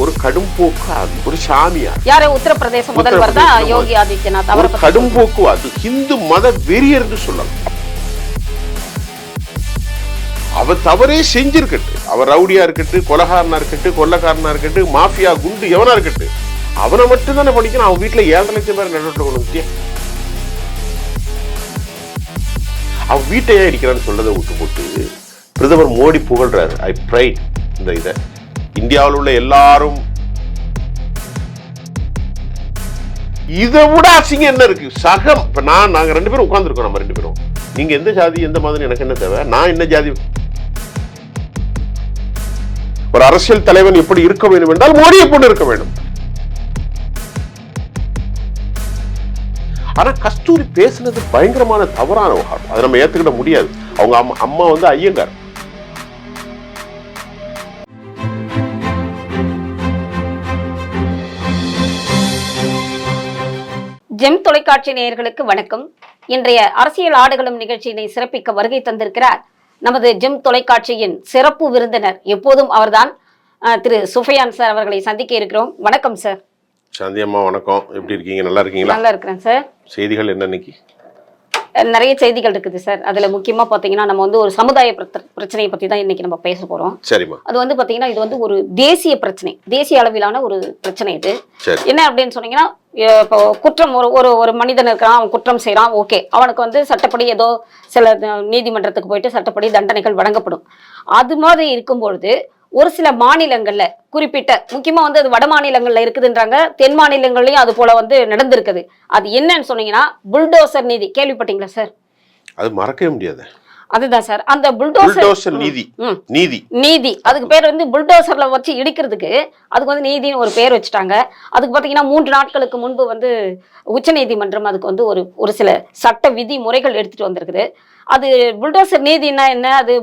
ஒரு கடும்போக்குவாதி, ஒரு சாமியார். யாரு? உத்தரப்பிரதேச முதல்வர் தான் யோகி ஆதித்யநாத். அவர் கடும்போக்குவாதி, இந்து மத வெறியர் என்று சொல்லலாம். அவர் தவறே செஞ்சிருக்கட்டு, அவர் ரவுடியா இருக்கட்டு, கொலகாரனா இருக்கட்டு, கொள்ளக்காரனா இருக்கட்டு, மாஃபியா குண்டு எவனா இருக்கட்டு, அவனை மட்டும் தானே படிக்கணும். அவன் வீட்டுல 7 லட்சம் பேர் நடட்டு அவன் வீட்டையே அடிக்கிறான்னு சொல்லதை விட்டு போட்டு பிரதமர் மோடி புகழ்றாரு. ஐ பிரைட் இந்த இதை இந்தியாவில் உள்ள எல்லாரும். இதை விட அசிங்கம் என்ன இருக்கு? சகம். இப்ப நாங்க 2 பேரும் உட்கார்ந்துருக்கோம். நம்ம 2 பேரும், நீங்க எந்த ஜாதி எந்த மதம் எனக்கு என்ன தேவை? நான் என்ன ஜாதி? ஒரு அரசியல் தலைவன் எப்படி இருக்க வேண்டும் என்றால் மோடியை போட்டு இருக்க வேண்டும். ஆனா கஸ்தூரி பேசுனது பயங்கரமான தவறான விவகாரம். அதை நம்ம ஏத்துக்கிட முடியாது. அவங்க அம்மா வந்து ஐயங்கார். ஜெம் தொலைக்காட்சி நேயர்களுக்கு வணக்கம். இன்றைய அரசியல் ஆடுகளம் நிகழ்ச்சியினை சிறப்பிக்க வருகை தந்திருக்கிறார் நமது ஜெம் தொலைக்காட்சியின் சிறப்பு விருந்தினர், எப்போதும் அவர்தான், திரு சுஃபியான் சார் அவர்களை சந்திக்க இருக்கிறோம். வணக்கம் சார். சாந்தி அம்மா வணக்கம். எப்படி இருக்கீங்க? நல்லா இருக்கீங்களா? நல்லா இருக்கிறேன் சார். செய்திகள் என்ன இன்னைக்கு? நிறைய செய்திகள் இருக்குது சார். அதுல முக்கியமா பாத்தீங்கன்னா நம்ம வந்து ஒரு சமுதாய பிரச்சனையை பத்தி தான் இன்னைக்கு நம்ம பேச போறோம். சரிம்மா. அது வந்து பாத்தீங்கன்னா இது வந்து ஒரு தேசிய பிரச்சனை, தேசிய அளவிலான ஒரு பிரச்சனை. இது என்ன அப்படின்னு சொன்னீங்கன்னா, இப்போ குற்றம் ஒரு மனிதன் இருக்கிறான், அவன் குற்றம் செய்யறான், ஓகே, அவனுக்கு வந்து சட்டப்படி ஏதோ சில நீதிமன்றத்துக்கு போயிட்டு சட்டப்படி தண்டனைகள் வழங்கப்படும். அது மாதிரி இருக்கும்பொழுது ஒரு சில மாநிலங்கள்ல, குறிப்பிட்ட முக்கியமா வந்து அது வட மாநிலங்கள்ல இருக்குதுன்றாங்க, தென் மாநிலங்கள்லயும் அது போல வந்து நடந்திருக்குது. அது என்னன்னு சொன்னீங்கன்னா புல்டோசர் நீதி. கேள்விப்பட்டீங்களா சார்? அது மறக்கவே முடியாது. அதுதான் சார், அந்த புல்டோசர் நீதி. நீதி அதுக்கு பேர் வந்து புல்டோசர்ல வச்சு இடிக்கிறதுக்கு அதுக்கு வந்து நீதினு ஒரு பேர் வச்சுட்டாங்க. அதுக்கு பாத்தீங்கன்னா 3 நாட்களுக்கு முன்பு வந்து உச்ச நீதிமன்றம் அதுக்கு வந்து ஒரு சில சட்ட விதி முறைகள் எடுத்துட்டு வந்திருக்குது. அது புல்டோசர் நீதினா என்ன, அது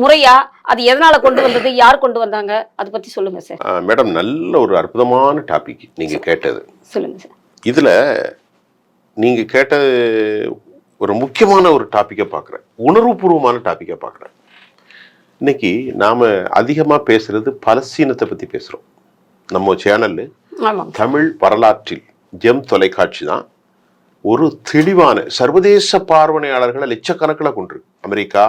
முறையா, அது எதனால கொண்டு வந்தது, யார் கொண்டு வந்தாங்க, அதை பத்தி சொல்லுங்க சார். மேடம், நல்ல ஒரு அற்புதமான டாபிக் நீங்க கேட்டது. சொல்லுங்க சார். இதுல நீங்க கேட்டது ஒரு முக்கியமான ஒரு டாபிக்கை பார்க்குறேன், உணர்வுபூர்வமான டாபிக்கை பார்க்குறேன். இன்னைக்கு நாம அதிகமா பேசுறது பலஸ்தீனத்தை பத்தி பேசுறோம். நம்ம சேனல்ல தமிழ் வரலாற்றில் ஜெம் தொலைக்காட்சி தான் ஒரு தெளிவான சர்வதேச பார்வையாளர்களை லட்சக்கணக்கில் கொண்டு அமெரிக்கா,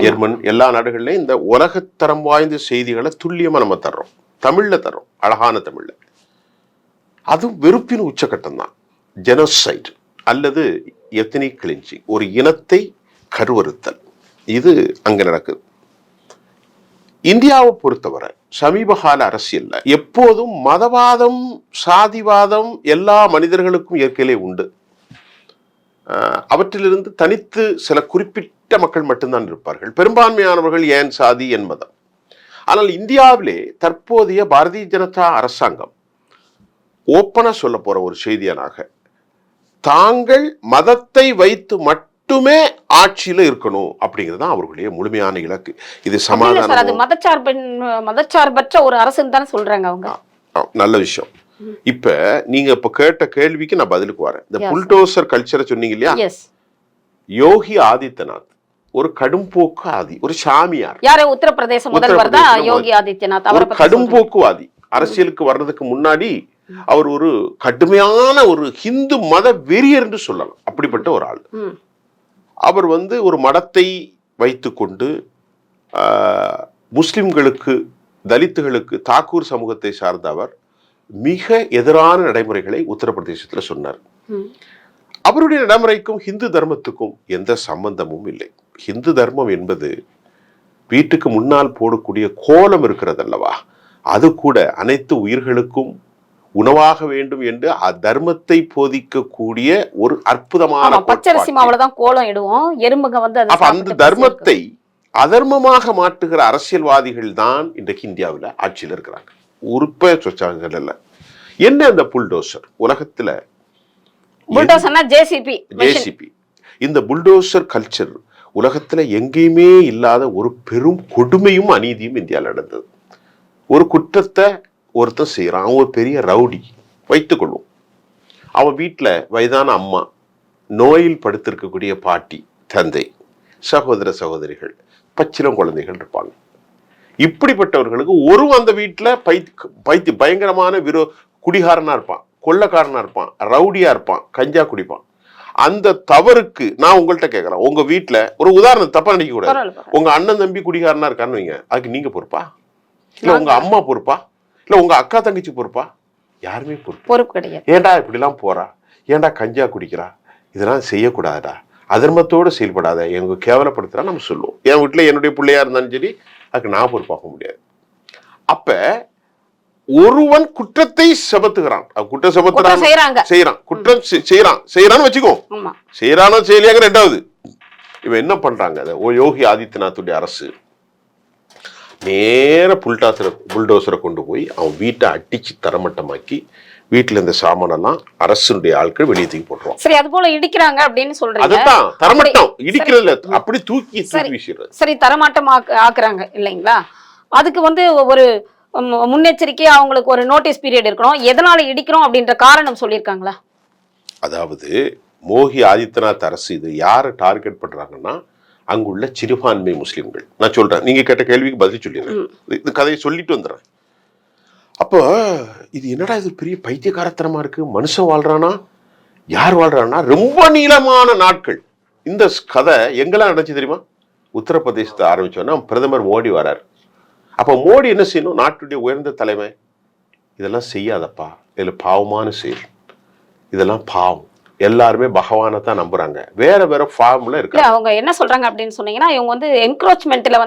ஜெர்மன், எல்லா நாடுகள்லயும் இந்த உலகத்தரம் வாய்ந்த செய்திகளை துல்லியமா நம்ம தர்றோம், தமிழ்ல தர்றோம், அழகான தமிழ்ல. அதுவும் வெறுப்பின் உச்சகட்டம் தான். ஜெனோசைட் அல்லது எத்னிக் கிளின்சிங், ஒரு இனத்தை கருவறுத்தல், இது அங்க நடக்குது. இந்தியாவை பொறுத்தவரை சமீப கால அரசியல்ல எப்போதும் மதவாதம், சாதிவாதம் எல்லா மனிதர்களுக்கும் இயற்கையிலே உண்டு. அவற்றிலிருந்து தனித்து சில குறிப்பிட்ட மக்கள் மட்டும்தான் இருப்பார்கள். பெரும்பான்மையானவர்கள் ஏன் சாதி, என் மதம். ஆனால் இந்தியாவிலே தற்போதைய பாரதிய ஜனதா அரசாங்கம் ஓப்பனா சொல்ல போற ஒரு செய்தியனாக, தாங்கள் மதத்தை வைத்து மட்டுமே ஆட்சியில இருக்கணும் அப்படிங்கிறது தான் அவர்களுடைய முழுமையான இலக்கு. இது சமாதானம், மதச்சார்பற்ற ஒரு அரசுன்னு தானே சொல்றாங்க அவங்க. நல்ல விஷயம். இப்ப நீங்க இப்ப கேட்ட கேள்விக்கு நான் பதிலுக்கு வரேன். இந்த புல்டோசர் கல்ச்சரை சொன்னீங்க இல்லையா? யோகி ஆதித்யநாத் ஒரு கடும்போக்குவாதி, ஒரு சாமியார். யாரு? உத்தரப்பிரதேச முதல்வர் தான் யோகி ஆதித்யநாத். ஒரு கடும்போக்குவாதி. அரசியலுக்கு வர்றதுக்கு முன்னாடி அவர் ஒரு கடுமையான ஒரு ஹிந்து மத வெறியர் என்று சொல்லலாம். அப்படிப்பட்ட ஒரு ஆள். அவர் வந்து ஒரு மடத்தை வைத்துக்கொண்டு முஸ்லிம்களுக்கு, தலித்துகளுக்கு, தாக்கூர் சமூகத்தை சார்ந்த அவர் மிக எதிரான நடைமுறைகளை உத்தரப்பிரதேசத்துல சொன்னார். அவருடைய நடைமுறைக்கும் ஹிந்து தர்மத்துக்கும் எந்த சம்பந்தமும் இல்லை. ஹிந்து தர்மம் என்பது வீட்டுக்கு முன்னால் போடக்கூடிய கோலம் இருக்கிறது அல்லவா, அது கூட அனைத்து உயிர்களுக்கும் உணவாக வேண்டும் என்று தர்மத்தை போதிக்கக்கூடிய ஒரு அற்புதமான பச்சரிசி மாவுலதான் கோலம் இடுவோம், எறும்புங்க வந்து அந்த தர்மத்தை அதர்மமாக மாற்றுகிற அரசியல்வாதிகள் தான் இன்றைக்கு இந்தியாவில் ஆட்சியில் இருக்கிறாங்க. உறுப்ப சொச்சாங்க இல்ல. என்ன அந்த புல்டோசர்? உலகத்துல ஜேசிபி, இந்த புல்டோசர் கல்ச்சர் உலகத்துல எங்கேயுமே இல்லாத ஒரு பெரும் கொடுமையும் அநீதியும் இந்தியாவில் நடந்தது. ஒரு குற்றத்தை ஒருத்தன் செய்யறான், அவன் ஒரு பெரிய ரவுடி வைத்துக்கொள்வோம். அவன் வீட்டுல வயதான அம்மா, நோயில் படுத்திருக்கக்கூடிய பாட்டி, தந்தை, சகோதர சகோதரிகள், பச்சிலம் குழந்தைகள் இருப்பாங்க. இப்படிப்பட்டவர்களுக்கு அந்த வீட்டுல பைத்தி பயங்கரமான குடிகாரனா இருப்பான், கொள்ளக்காரனா இருப்பான், ரவுடியா இருப்பான், கஞ்சா குடிப்பான். அந்த தவறுக்கு நான் உங்கள்கிட்ட கேட்கறேன், உங்க வீட்டுல ஒரு உதாரணம் தப்பா நினைக்க கூடாது. உங்க அண்ணன் தம்பி குடிகாரனா இருக்கான்னு வைங்க, அதுக்கு நீங்க பொறுப்பா? இல்ல உங்க அம்மா பொறுப்பா? இல்ல உங்க அக்கா தங்கச்சி பொறுப்பா? யாருமே பொறுப்பு கிடையாது. ஏன்டா இப்படி எல்லாம் போறா, ஏன்டா கஞ்சா குடிக்கிறா, இதெல்லாம் செய்யக்கூடாதா, அதர்மத்தோடு செயல்படாத, எங்க கேவலப்படுத்துறா நம்ம சொல்லுவோம். என் வீட்டுல என்னுடைய பிள்ளையா இருந்தாலும் சரி, அதுக்கு நான் பொறுப்பாக முடியாது. அப்ப ஒருவன் குற்றத்தை செபத்துகிறான், குற்றம் செய்யறான், குற்றம் செய்யறான்னு வச்சுக்கோ, செய்யறானோ செய்யலையாங்க ரெண்டாவது. இவன் என்ன பண்றாங்க, யோகி ஆதித்யநாத்துடைய அரசு நேர புல்டோசரை கொண்டு போய் அவன் வீட்டை அடிச்சு தரமட்டமாக்கி வீட்டுல இந்த சாமானெல்லாம் அரசுடைய ஆட்கள் வெளியே தூக்கி போட்டுருவான். சரி, அது போல இடிக்கிறாங்க அப்படின்னு சொல்றீங்க. அதுதான் தரமட்டம், இடிக்கிறதுல அப்படி தூக்கி வீசிடுறது. சரி, தரமாட்டம் ஆக்குறாங்க இல்லைங்களா? அதுக்கு ஒரு முன்னெச்சரிக்கை, அவங்களுக்கு ஒரு நோட்டீஸ் பீரியட் இருக்கணும். எதனால இடிக்கிறோம் அப்படின்ற காரணம் சொல்லியிருக்காங்களா? அதாவது யோகி ஆதித்யநாத் அரசு இது யாரை டார்கெட் பண்றாங்கன்னா, அங்குள்ள சிறுபான்மை முஸ்லிம்கள். நான் சொல்றேன், நீங்க கேட்ட கேள்விக்கு பதில் சொல்லிடுறேன், இந்த கதையை சொல்லிட்டு வந்துடுறேன். அப்போ இது என்னடா இது பெரிய பைத்தியக்காரத்தனமா இருக்கு, மனுஷன் வாழ்றானா, யார் வாழ்றானா, ரொம்ப நீளமான நாட்கள். இந்த கதை எங்கெல்லாம் நடந்துச்சு தெரியுமா? உத்தரப்பிரதேசத்தை ஆரம்பிச்சோன்னா பிரதமர் மோடி வரார். அப்ப மோடி என்ன செய்யணும், நாட்டுடைய உயர்ந்த தலைமை, இதெல்லாம் செய்யாதப்பா, இதுல பாவமான செயல், இதெல்லாம் பாவம், எல்லாருமே பகவானை தான் நம்புறாங்க, வேற வேற ஃபார்ம்ல இருக்கு. அவங்க என்ன சொல்றாங்க அப்படின்னு சொன்னீங்கன்னா, இவங்க என்க்ரோச்மென்ட்ல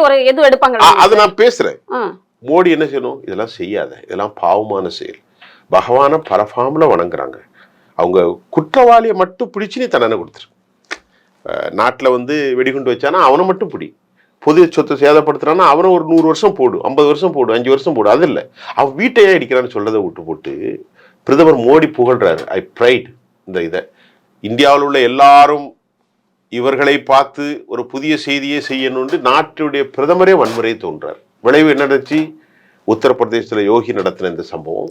ஒரு எது எடுப்பாங்க, அது நான் பேசுறேன். மோடி என்ன செய்யணும், இதெல்லாம் செய்யாத, இதெல்லாம் பாவமான செயல், பகவானை பரஃபார்ம்ல வணங்குறாங்க, அவங்க குற்றவாளியை மட்டும் பிடிச்சு நீ தண்டனை கொடுத்துரு. நாட்டுல வெடிகுண்டு வச்சானா அவனை மட்டும் பிடி, பொது சொத்தை சேதப்படுத்துறான்னா அவனை ஒரு 100 வருஷம் போடு, 50 வருஷம் போடு, 5 வருஷம் போடு. அது இல்லை, அவன் வீட்டையே அடிக்கிறான்னு சொல்றதை விட்டு போட்டு பிரதமர் மோடி புகழ்றாரு, ஐ ப்ரைட் இந்த இதை. இந்தியாவில் உள்ள எல்லாரும் இவர்களை பார்த்து ஒரு புதிய செய்தியை செய்யணும்னு நாட்டுடைய பிரதமரே வன்முறையை தோன்றார். விளைவு என்ன நடந்துச்சு? உத்தரப்பிரதேசத்துல யோகி நடத்தின இந்த சம்பவம்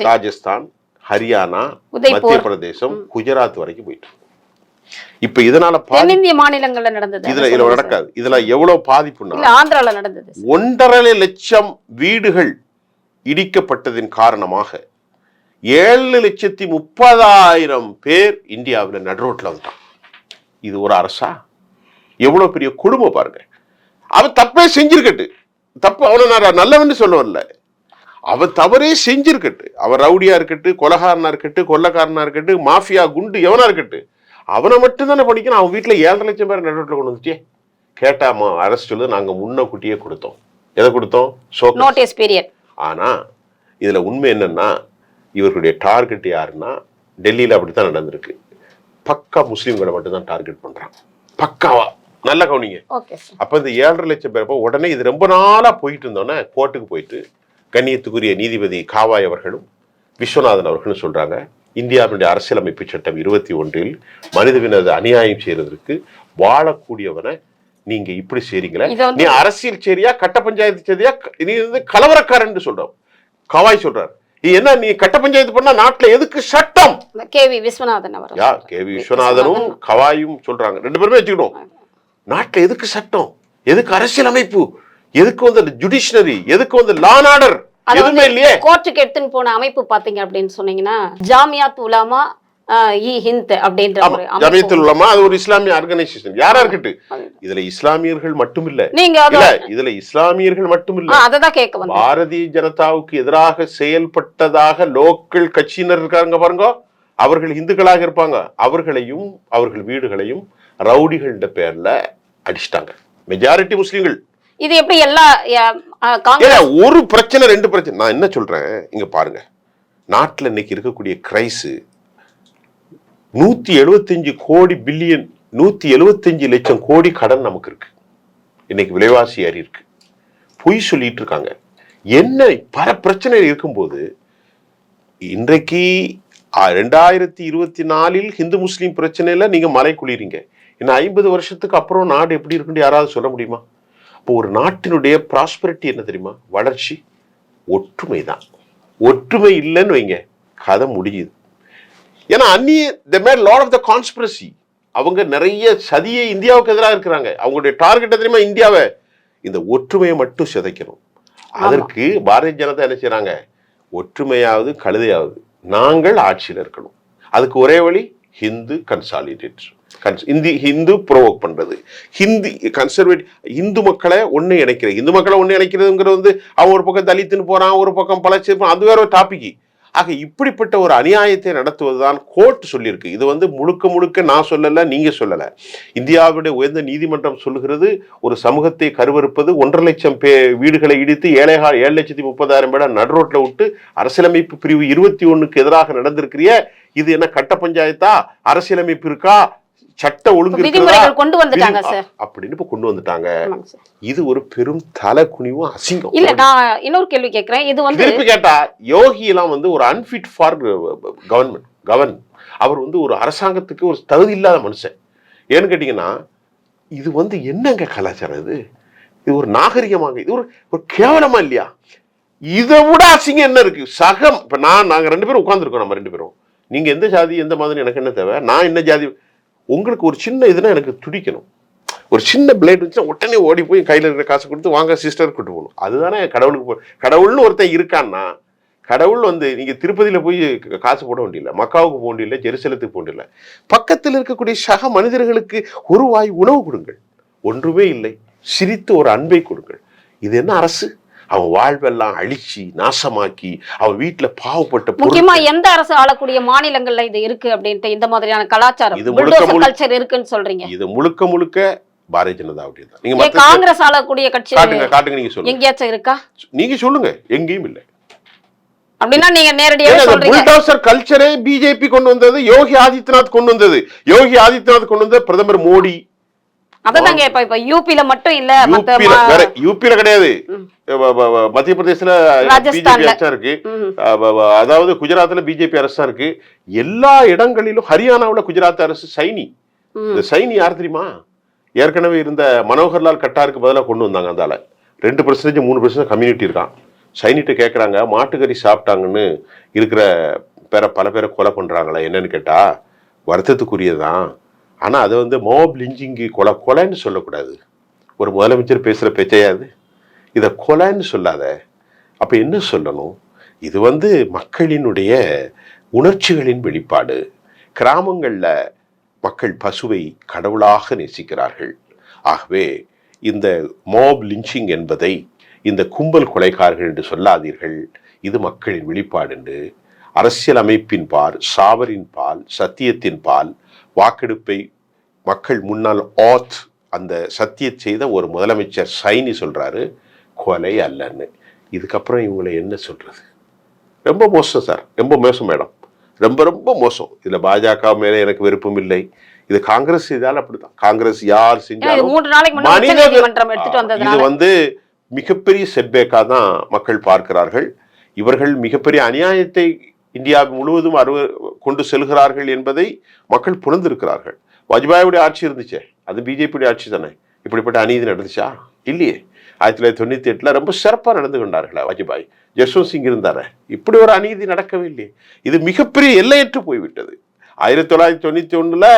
ராஜஸ்தான், ஹரியானா, மத்திய பிரதேசம், குஜராத் வரைக்கும் போயிட்டு. இப்ப இதனால இந்திய மாநிலங்கள்ல நடந்தது, இதுல நடக்காது. இதுல எவ்வளவு பாதிப்புன்னா, ஆந்திரால நடந்தது. 1.5 லட்சம் வீடுகள் இடிக்கப்பட்டதின் காரணமாக 7,30,000 பேர் இந்தியாவில் நடுரோட்ல வந்துட்டான். இது ஒரு அரசா? எவ்வளவு பெரிய கொடுமை பாருங்க. அவன் தப்பே செஞ்சிருக்கட்டு, தப்பு அவனை நான் நல்லவன்னு சொல்ல வரல, அவன் தவறே செஞ்சிருக்கட்டு, அவன் ரவுடியா இருக்கட்டு, கொலகாரனா இருக்கட்டு, கொள்ளக்காரனா இருக்கட்டு, மாஃபியா குண்டு எவனா இருக்கட்டு, அவனை மட்டும் தானே படிக்கணும். அவன் வீட்டுல 7.5 லட்சம் பேர் நடுரோட்ல கொண்டு வந்துட்டே. கேட்டாமா அரசு சொல்லுது, நாங்க முன்னக்கூட்டியே கொடுத்தோம். எதை கொடுத்தோம்? Notice period. ஆனா இதுல உண்மை என்னன்னா, இவர்களுடைய டார்கெட் யாருன்னா, டெல்லியில அப்படித்தான் நடந்திருக்கு, பக்கா முஸ்லீம்களை மட்டும் தான் டார்கெட் பண்றாங்க, பக்காவா. நல்ல கவனிங்க. அப்ப இந்த 7.5 லட்சம் பேர் உடனே இது ரொம்ப நாளா போயிட்டு இருந்தோன்னே கோர்ட்டுக்கு போயிட்டு கண்ணியத்துக்குரிய நீதிபதி காவாய் அவர்களும் விஸ்வநாதன் அவர்களும் சொல்றாங்க, இந்தியாவுடைய அரசியலமைப்பு சட்டம் 21 மனிதவினது அநியாயம் செய்யறதுக்கு வாழக்கூடியவனை நீங்க இப்படி செய்றீங்களே, நீ அரசியல் சேரியா கட்ட பஞ்சாயத்து சேரியா, நீ கலவரக்காரன் சொல்றோம். காவாய் சொல்றாரு, என்ன நீ கட்ட பஞ்சாயத்து பண்ணா நாட்டுல எதுக்கு சட்டம்? கேவி விஸ்வநாதன் அவர், கேவி விஸ்வநாதனும் கவாயும் சொல்றாங்க, 2 பேருமே வச்சுக்கணும். நாட்டுல எதுக்கு சட்டம், எதுக்கு அரசியல் அமைப்பு, எதுக்கு ஜுடிஷியரி, எதுக்கு லா அண்ட் ஆர்டர், எதுவுமே இல்லையே. கோர்ட்டுக்கு எடுத்துன்னு போன அமைப்பு பாத்தீங்க அப்படின்னு சொன்னீங்கன்னா, ஜாமியாத் உலமா ஹிந்த் அப்படின்ற ஒரு ஜமியத்துல் உலமா, அது ஒரு இஸ்லாமிய ஆர்கனைசேஷன். யாரா இருக்கட்டு, இதுல இஸ்லாமியர்கள் மட்டும் இல்ல, இதுல இஸ்லாமியர்கள் மட்டும் இல்ல, அததான் கேட்க வந்தேன். பாரதிய ஜனதாவுக்கு எதிராக செயல்பட்டதாக லோக்கல் கட்சியினர் இருக்காங்க பாருங்க, அவர்கள் இந்துக்களாக இருப்பாங்க, அவர்களையும் அவர்கள் வீடுகளையும் ரவுடிகள பேர்ல அடிச்சிட்டாங்க. மெஜாரிட்டி முஸ்லிம்கள். இது எப்படி எல்லா ஒரு பிரச்சனை 2 பிரச்சனை. நான் என்ன சொல்றேன் இங்க பாருங்க, நாட்டுல இன்னைக்கு இருக்கக்கூடிய கிரைஸ் 175 கோடி பில்லியன், 175 லட்சம் கோடி கடன் நமக்கு இருக்கு. இன்னைக்கு விலைவாசி ஏறி இருக்கு, பொய் சொல்லிட்டு இருக்காங்க, என்ன பல பிரச்சனை இருக்கும்போது இன்றைக்கு 2024 ஹிந்து முஸ்லீம் பிரச்சனையில நீங்க மலை குளிரீங்க. இன்னும் 50 வருஷத்துக்கு அப்புறம் நாடு எப்படி இருக்குன்னு யாராவது சொல்ல முடியுமா? இப்போ ஒரு நாட்டினுடைய ப்ராஸ்பரிட்டி என்ன தெரியுமா? வளர்ச்சி, ஒற்றுமை தான். ஒற்றுமை இல்லைன்னு வைங்க, கதை முடியுது. ஏன்னா லாட் ஆஃப் த கான்ஸ்பிரசி, அவங்க நிறைய சதியை இந்தியாவுக்கு எதிராக இருக்கிறாங்க. அவங்களுடைய டார்கெட் தெரியுமா? இந்தியாவை இந்த ஒற்றுமையை மட்டும் சிதைக்கணும். அதற்கு பாரதிய ஜனதா என்ன செய்யறாங்க? ஒற்றுமையாவது கழுதையாவது நாங்கள் ஆட்சியில் இருக்கணும். அதுக்கு ஒரே வழி ஹிந்து கன்சாலிடேட், ஹிந்து ப்ரோவோக் பண்றது, ஹிந்தி கன்சர்வேட்டிவ், இந்து மக்களை ஒண்ணு இணைக்கிறது. இந்து மக்களை ஒண்ணு இணைக்கிறதுங்கிறது வந்து அவன் ஒரு பக்கம் தலித்துன்னு போறான், ஒரு பக்கம் பழச்சிருப்பான், அது வேற ஒரு டாபிக். ஆக இப்படிப்பட்ட ஒரு அநியாயத்தை நடத்துவதுதான் கோர்ட் சொல்லியிருக்கு. இது வந்து முழுக்க முழுக்க நான் சொல்லல, நீங்க சொல்லல. இந்தியாவுடைய உயர்ந்த நீதிமன்றம் சொல்லுகிறது, ஒரு சமூகத்தை கருவறுப்பது 1.5 லட்சம் வீடுகளை இடித்து 7,30,000 பேரை நடுரோட்ல விட்டு அரசியலமைப்பு பிரிவு 21க்கு எதிராக நடந்திருக்கிறிய, இது என்ன கட்ட பஞ்சாயத்தா? அரசியலமைப்பு இருக்கா? சட்ட ஒழுங்கு கொண்டு வந்துட்டாங்க சார் அப்படின்னு இப்ப கொண்டு வந்துட்டாங்க. இது ஒரு பெரும் தலை குனிவும் அசிங்கம். இல்ல நான் இன்னொரு கேள்வி கேட்கிறேன். இது வந்து திருப்பி கேட்டா யோகி எல்லாம் வந்து ஒரு அன்ஃபிட் ஃபார் கவர்ன், அவர் வந்து ஒரு அரசாங்கத்துக்கு ஒரு தகுதி இல்லாத மனுஷன். ஏன்னு கேட்டீங்கன்னா இது வந்து என்னங்க கலாச்சாரம்? இது ஒரு நாகரிகமாக, இது ஒரு கேவலமா இல்லையா? இதை விட அசிங்கம் என்ன இருக்கு? சகம் இப்ப நாங்க 2 பேரும் உட்கார்ந்துருக்கோம். நம்ம 2 பேரும், நீங்க எந்த ஜாதி எந்த மாதிரி எனக்கு என்ன தேவை? நான் என்ன ஜாதி? உங்களுக்கு ஒரு சின்ன இதுனா எனக்கு துடிக்கணும். ஒரு சின்ன பிளேட் வச்சு உடனே ஓடி போய் கையில் இருக்கிற காசு கொடுத்து வாங்க சிஸ்டர் கூட்டு போகணும். அதுதானே கடவுளுக்கு. கடவுள்னு ஒருத்தன் இருக்கான்னா, கடவுள் வந்து நீங்க திருப்பதியில போய் காசு போட வேண்டியில்லை, மக்காவுக்கு போக வேண்டியில்லை, ஜெருசலத்துக்கு போக வேண்டியில்லை. பக்கத்தில் இருக்கக்கூடிய சக மனிதர்களுக்கு ஒரு வாய் உணவு கொடுங்கள். ஒன்றுமே இல்லை, சிரித்து ஒரு அன்பை கொடுங்கள். இது என்ன அரசு? அவன் வாழ்வெல்லாம் அழிச்சு நாசமாக்கி அவன் வீட்டுல பாவப்பட்ட, முக்கியமா எந்த அரசு ஆளக்கூடிய மாநிலங்கள்ல இது இருக்கு அப்படின்ட்டு இந்த மாதிரியான கலாச்சாரம் கல்ச்சர் இருக்குன்னு சொல்றீங்க? இது முழுக்க முழுக்க பாரதிய ஜனதா அப்படிதான். நீங்க காங்கிரஸ் ஆளக்கூடிய கட்சி காட்டுங்க, நீங்க சொல்லுங்க. எங்கேயாச்சும் இருக்கா? நீங்க சொல்லுங்க. எங்கேயும் இல்லை. அப்படின்னா நீங்க நேரடியாக சொல்றீங்க. புல்டோசர் கல்ச்சரே பிஜேபி கொண்டு வந்தது, யோகி ஆதித்யநாத் கொண்டு வந்தது. யோகி ஆதித்யநாத் கொண்டு வந்த பிரதமர் மோடி. அதாங்க இப்ப யூபில மட்டும் இல்ல, யூபில கிடையாது, மத்திய பிரதேசல பிஜேபி அரசா இருக்கு, அதாவது குஜராத்ல பிஜேபி அரசா இருக்கு. எல்லா இடங்களிலும், ஹரியானாவுல குஜராத் அரசு சைனி. இந்த சைனி யார் தெரியுமா? ஏற்கனவே இருந்த மனோகர்லால் கட்டாருக்கு பதிலாக கொண்டு வந்தாங்க. அதால 2% 3% கம்யூனிட்டி இருக்கான். சைனிட்ட கேட்கறாங்க, மாட்டுக்கறி சாப்பிட்டாங்கன்னு இருக்கிற பல பேரை கொலை பண்றாங்களா என்னன்னு கேட்டா, வருத்தத்துக்குரியதான். ஆனா அதை வந்து மோப் லிஞ்சிங்கி கொலைன்னு சொல்லக்கூடாது. ஒரு முதலமைச்சர் பேசுற பேச்சையாது இதை கொலைன்னு சொல்லாத. அப்ப என்ன சொல்லணும்? இது வந்து மக்களினுடைய உணர்ச்சிகளின் வெளிப்பாடு. கிராமங்கள்ல மக்கள் பசுவை கடவுளாக நேசிக்கிறார்கள். ஆகவே இந்த மோப் லிஞ்சிங் என்பதை இந்த கும்பல் கொலைக்காரர்கள் என்று சொல்லாதீர்கள். இது மக்களின் வெளிப்பாடு என்று அரசியல் அமைப்பின் பால், சாவரின் பால், சத்தியத்தின் பால் வாக்கெடுப்பை மக்கள் முன்னால் அந்த சத்திய செய்த ஒரு முதலமைச்சர் சைனி சொல்றாரு கொலை அல்லன்னு. இதுக்கப்புறம் இவங்களை என்ன சொல்றது? ரொம்ப மோசம் சார், ரொம்ப மோசம் மேடம், ரொம்ப ரொம்ப மோசம். இதுல பாஜக மேல எனக்கு விருப்பம் இல்லை. இது காங்கிரஸ் செய்தாலும் அப்படிதான். காங்கிரஸ் யார் செஞ்சாலும் இது வந்து மிகப்பெரிய செட்பேக்கா தான் மக்கள் பார்க்கிறார்கள். இவர்கள் மிகப்பெரிய அநியாயத்தை இந்தியா முழுவதும் கொண்டு செல்கிறார்கள் என்பதை மக்கள் புரிந்திருக்கிறார்கள். வாஜ்பாயுடைய ஆட்சி இருந்துச்சே, அது பிஜேபியுடைய ஆட்சி தானே. இப்படிப்பட்ட அநீதி நடந்துச்சா? இல்லையே. 1998 ரொம்ப சிறப்பா நடந்து கொண்டார்கள் வாஜ்பாய். ஜஸ்வந்த் சிங் இருந்தார, இப்படி ஒரு அநீதி நடக்கவே இல்லையே. இது மிகப்பெரிய எல்லையற்று போய்விட்டது. 1991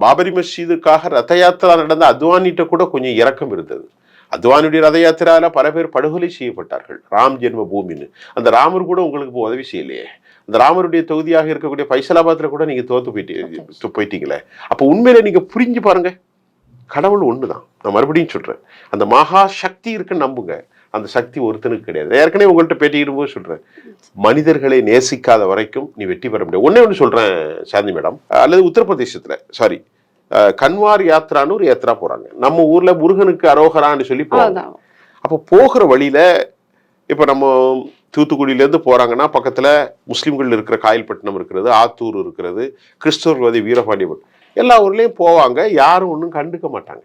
பாபரி மஸ்ஜிதுக்காக ரத யாத்திரா நடந்த அத்வானிட்ட கூட கொஞ்சம் இரக்கம் இருந்தது. அத்வானியுடைய ரத யாத்திரால பல பேர் படுகொலை செய்யப்பட்டார்கள். ராம் ஜென்ம பூமின்னு அந்த ராமர் கூட உங்களுக்கு உதவி செய்யலையே. அந்த ராமருடைய தொகுதியாக இருக்கக்கூடிய பைசலாபாத்ல கூட நீங்க தோத்து போயிட்டீங்களே. அப்ப உண்மையில நீங்க புரிஞ்சு பாருங்க, கடவுள் ஒண்ணுதான். நான் மறுபடியும் சொல்றேன், அந்த மகா சக்தி இருக்குன்னு நம்புங்க. அந்த சக்தி ஒருத்தனுக்கு கிடையாது. ஏற்கனவே உங்கள்கிட்ட பேட்டியிடும் போது சொல்றேன், மனிதர்களை நேசிக்காத வரைக்கும் நீ வெற்றி பெற முடியாது. ஒண்ணு சொல்றேன் சாந்தி மேடம், அல்லது உத்தரப்பிரதேசத்துல கன்வார் யாத்திரான்னு ஒரு யாத்திரா போறாங்க. நம்ம ஊர்ல முருகனுக்கு அரோகரான்னு சொல்லி போறாங்க. அப்ப போகிற வழியில இப்ப நம்ம தூத்துக்குடியில இருந்து போறாங்கன்னா பக்கத்துல முஸ்லிம்கள் இருக்கிற காயல்பட்டினம் இருக்கிறது, ஆத்தூர் இருக்கிறது, கிறிஸ்தவர்வாதி வீரபாண்டியபுரம், எல்லா ஊர்லயும் போவாங்க. யாரும் ஒன்றும் கண்டுக்க மாட்டாங்க.